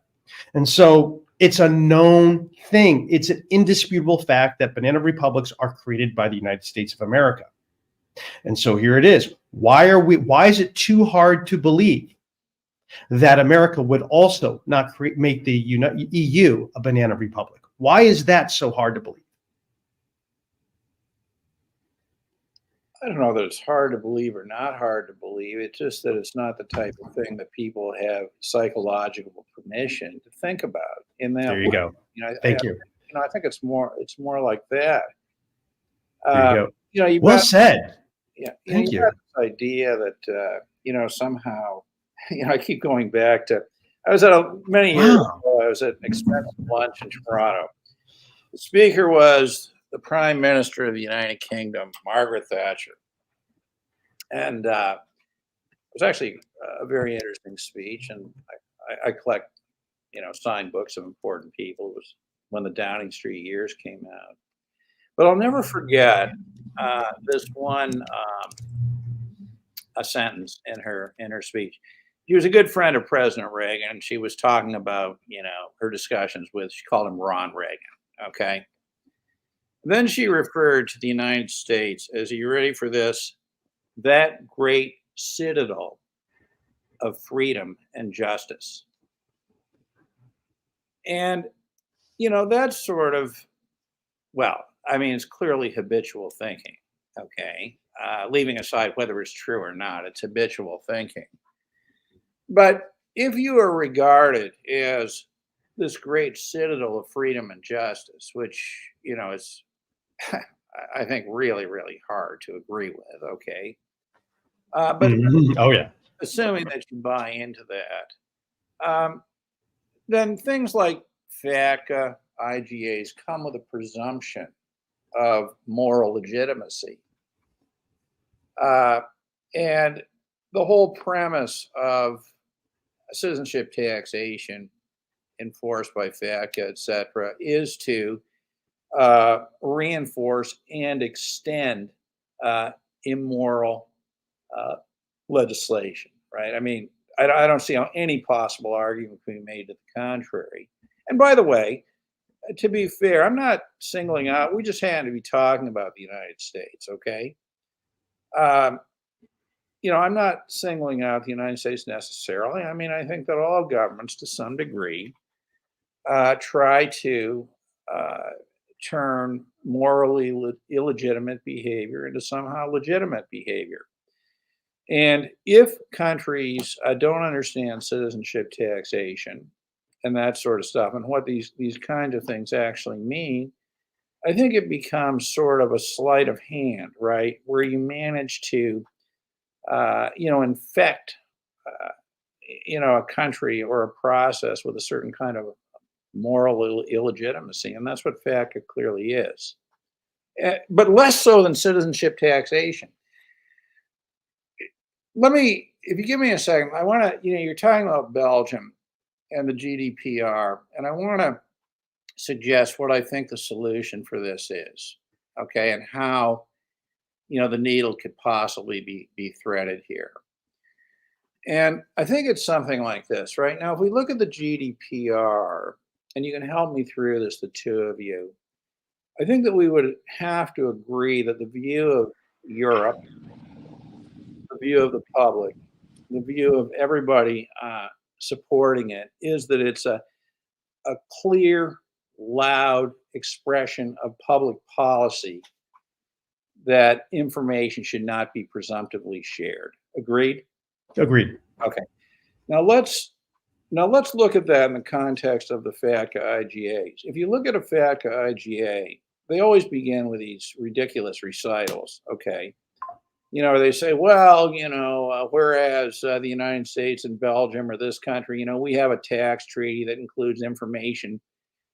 And so it's a known thing. It's an indisputable fact that banana republics are created by the United States of America. And so here it is. Why is it too hard to believe that America would also not make the EU a banana republic? Why is that so hard to believe? I don't know that it's hard to believe or not hard to believe. It's just that it's not the type of thing that people have psychological permission to think about in that There you go. Thank you. I think it's more like that. There you go. Well said. Yeah. Thank you. This idea that, somehow, I keep going back to, I was at many years ago, I was at an expensive lunch in Toronto. The speaker was the Prime Minister of the United Kingdom, Margaret Thatcher. And it was actually a very interesting speech. And I collect, signed books of important people. It was when the Downing Street years came out. But I'll never forget this one a sentence in her speech. She was a good friend of President Reagan, and she was talking about, her discussions with, she called him Ron Reagan, okay? Then she referred to the United States as, are you ready for this? That great citadel of freedom and justice. And, that's sort of, well, I mean, it's clearly habitual thinking, okay? Leaving aside whether it's true or not, it's habitual thinking. But if you are regarded as this great citadel of freedom and justice, which, is, I think, really, really hard to agree with, okay? But oh, yeah. Assuming that you buy into that, then things like FATCA, IGAs come with a presumption of moral legitimacy. And the whole premise of citizenship taxation enforced by FATCA, et cetera, is to reinforce and extend immoral legislation, right? I mean, I don't see how any possible argument can be made to the contrary. And by the way, to be fair, I'm not singling out, we just happen to be talking about the United States, okay? I'm not singling out the United States necessarily. I mean, I think that all governments, to some degree, try to turn morally illegitimate behavior into somehow legitimate behavior. And if countries don't understand citizenship taxation and that sort of stuff, and what these kinds of things actually mean, I think it becomes sort of a sleight of hand, right? Where you manage to, infect, a country or a process with a certain kind of moral illegitimacy, and that's what FATCA clearly is. But less so than citizenship taxation. If you give me a second, I want to, you're talking about Belgium and the GDPR, and I want to suggest what I think the solution for this is, okay, and how, the needle could possibly be threaded here. And I think it's something like this, right? Now, if we look at the GDPR, and you can help me through this, the two of you, I think that we would have to agree that the view of Europe, the view of the public, the view of everybody supporting it is that it's a clear, loud expression of public policy that information should not be presumptively shared. Agreed? Agreed. Okay. Now let's look at that in the context of the FATCA IGAs. If you look at a FATCA IGA, they always begin with these ridiculous recitals, okay? They say, well, whereas the United States and Belgium or this country, we have a tax treaty that includes information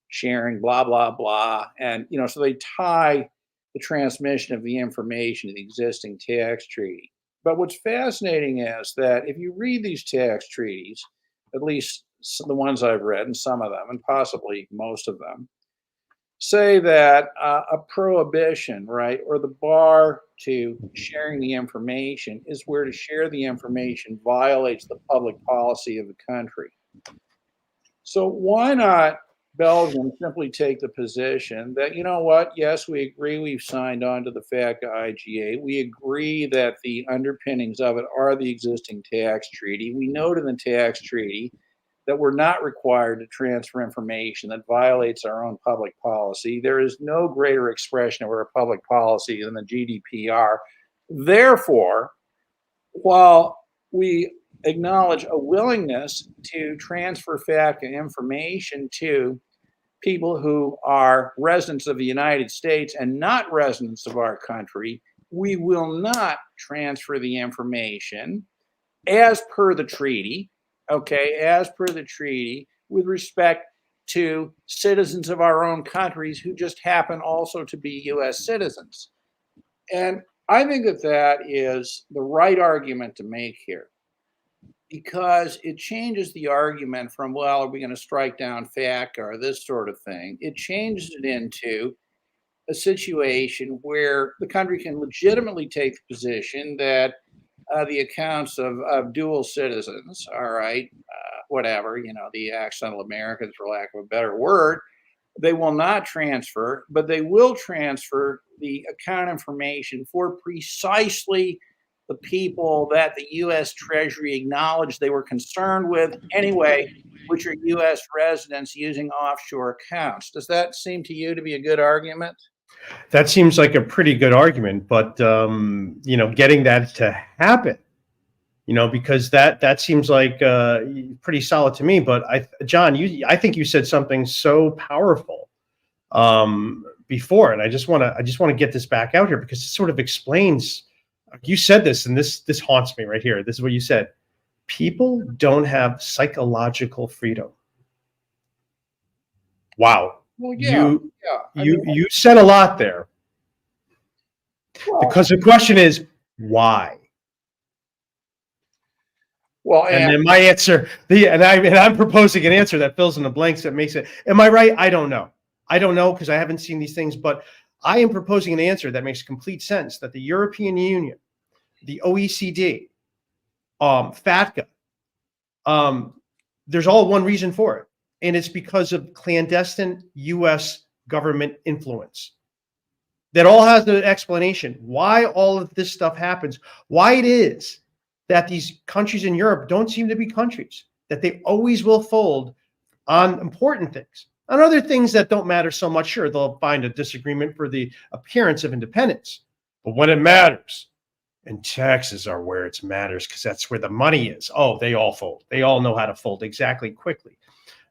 sharing, blah, blah, blah. And, so they tie the transmission of the information to the existing tax treaty. But what's fascinating is that if you read these tax treaties, at least the ones I've read, and some of them, and possibly most of them, say that a prohibition, right, or the bar to sharing the information is where to share the information violates the public policy of the country. So why not Belgium simply take the position that, yes, we agree we've signed on to the FATCA IGA. We agree that the underpinnings of it are the existing tax treaty. We note in the tax treaty that we're not required to transfer information that violates our own public policy. There is no greater expression of our public policy than the GDPR. Therefore, while we acknowledge a willingness to transfer FATCA information to people who are residents of the United States and not residents of our country, we will not transfer the information as per the treaty, okay, as per the treaty, with respect to citizens of our own countries who just happen also to be US citizens. And I think that is the right argument to make here, because it changes the argument from, well, are we going to strike down FATCA or this sort of thing? It changes it into a situation where the country can legitimately take the position that the accounts of dual citizens, all right, whatever, the accidental Americans, for lack of a better word, they will not transfer, but they will transfer the account information for precisely the people that the U.S. Treasury acknowledged they were concerned with anyway, which are U.S. residents using offshore accounts. Does that seem to you to be a good argument? That seems like a pretty good argument, but getting that to happen, because that seems like pretty solid to me. But John, I think you said something so powerful before, and I just want to get this back out here because it sort of explains. You said this, and this haunts me right here. This is what you said. People don't have psychological freedom. Wow. Well, yeah. You said a lot there. Well, because the question is, Why? Well, And then my answer, I'm proposing an answer that fills in the blanks that makes it. Am I right? I don't know. I don't know because I haven't seen these things, but I am proposing an answer that makes complete sense. That the European Union, the OECD, FATCA, there's all one reason for it, and it's because of clandestine U.S. government influence. That all has an explanation why all of this stuff happens, why it is that these countries in Europe don't seem to be countries, that they always will fold on important things. On other things that don't matter so much, sure, they'll find a disagreement for the appearance of independence. But when it matters, and taxes are where it matters because that's where the money is. Oh, they all fold. They all know how to fold exactly quickly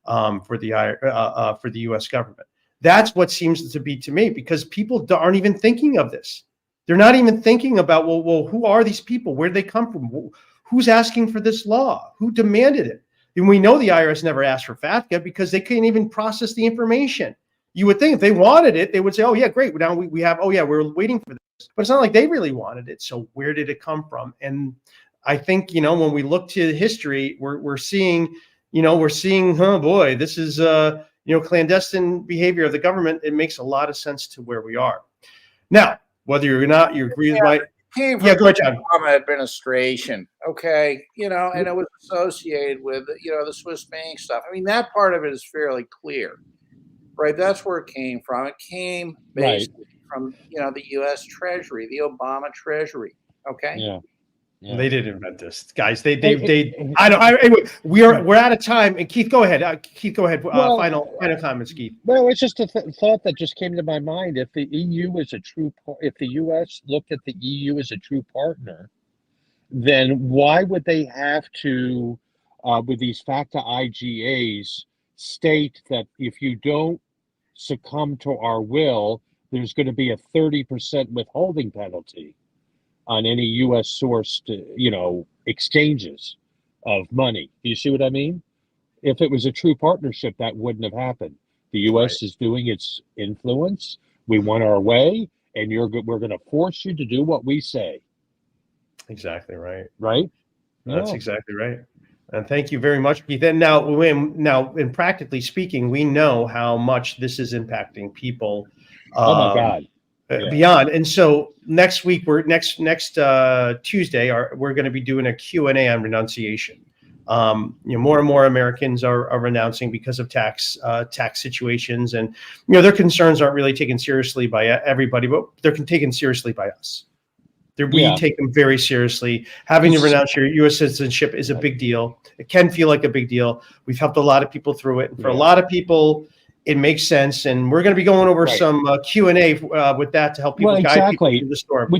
for the U.S. government. That's what seems to be to me, because people aren't even thinking of this. They're not even thinking about, well, who are these people? Where did they come from? Who's asking for this law? Who demanded it? And we know the IRS never asked for FATCA because they couldn't even process the information. You would think if they wanted it, they would say, oh, yeah, great. Now we have, oh, yeah, we're waiting for this. But it's not like they really wanted it. So where did it come from? And I think, when we look to history, we're seeing, oh, boy, this is, clandestine behavior of the government. It makes a lot of sense to where we are. Now, whether or not you agree with my... Came from go ahead, John. the Obama administration, okay, and it was associated with, the Swiss bank stuff. I mean, that part of it is fairly clear, right? That's where it came from. It came basically from, the U.S. Treasury, the Obama Treasury, okay? Yeah. They didn't invent this, guys. I know. Anyway, we're out of time. And Keith, go ahead. Keith, go ahead. Final comments, Keith. Well, it's just a thought that just came to my mind. If the EU is if the U.S. looked at the EU as a true partner, then why would they have to, with these FATCA IGAs, state that if you don't succumb to our will, there's going to be a 30% withholding penalty on any U.S. sourced, exchanges of money. Do you see what I mean? If it was a true partnership, that wouldn't have happened. The U.S. is doing its influence. We want our way, and we're going to force you to do what we say. Exactly right. Right? That's exactly right. And thank you very much, Keith. And now, in practically speaking, we know how much this is impacting people. Oh my God. Beyond. And so next week, next Tuesday, we're going to be doing a Q&A on renunciation. More and more Americans are renouncing because of tax situations, and their concerns aren't really taken seriously by everybody, but they're taken seriously by us. We take them very seriously. Having to renounce your U.S. citizenship is a big deal. It can feel like a big deal. We've helped a lot of people through it, and for a lot of people, it makes sense. And we're going to be going over some Q&A with that to help people guide people through the storm.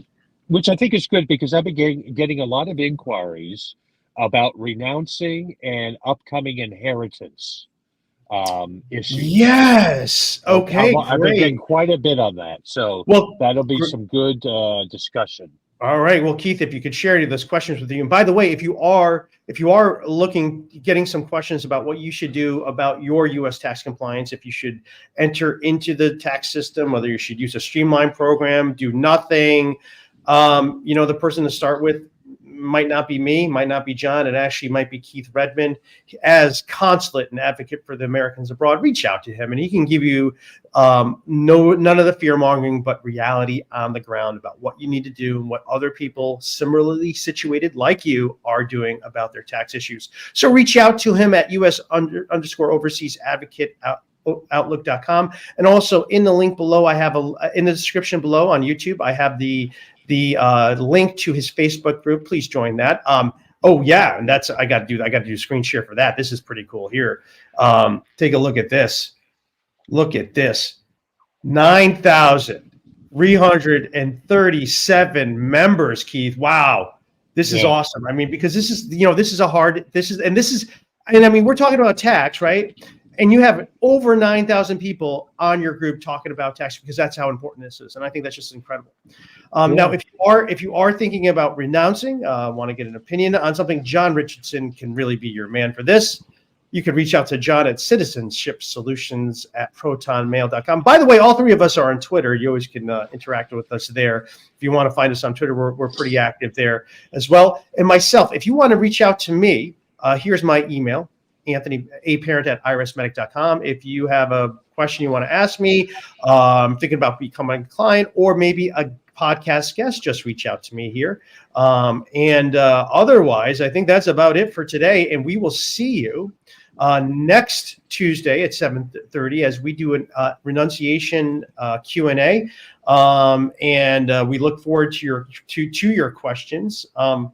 Which I think is good, because I've been getting a lot of inquiries about renouncing and upcoming inheritance issues. Yes. Okay. I've been getting quite a bit on that. So that'll be some good discussion. All right. Well, Keith, if you could share any of those questions with you. And by the way, if you are getting some questions about what you should do about your U.S. tax compliance, if you should enter into the tax system, whether you should use a streamlined program, do nothing, the person to start with might not be me, might not be John. It actually might be Keith Redmond. As consulate and advocate for the Americans abroad, reach out to him, and he can give you none of the fear mongering, but reality on the ground about what you need to do and what other people similarly situated like you are doing about their tax issues. So reach out to him at US_overseas advocate outlook.com. And also in the link below, I have in the description below on YouTube, I have the link to his Facebook group. Please join that. And I got to do screen share for that. This is pretty cool here. Take a look at this. Look at this. 9,337 members, Keith. Wow. This is awesome. I mean, because we're talking about tax, right? And you have over 9,000 people on your group talking about tax, because that's how important this is. And I think that's just incredible. Now, if you are thinking about renouncing, want to get an opinion on something, John Richardson can really be your man for this. you can reach out to John at citizenshipsolutions@protonmail.com. By the way, all three of us are on Twitter. You always can interact with us there. If you want to find us on Twitter, we're pretty active there as well. And myself, if you want to reach out to me, here's my email, anthonyaparent@irsmedic.com. If you have a question you want to ask me, thinking about becoming a client, or maybe a podcast guest, just reach out to me here. Otherwise, I think that's about it for today. And we will see you next Tuesday at 7:30 as we do a renunciation Q&A. We look forward to your questions. And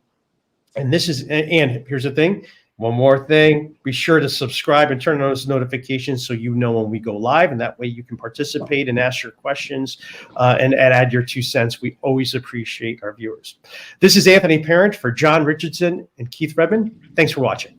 here's the thing. One more thing, be sure to subscribe and turn on those notifications so you know when we go live, and that way you can participate and ask your questions and add your 2 cents. We always appreciate our viewers. This is Anthony Parent for John Richardson and Keith Redman. Thanks for watching.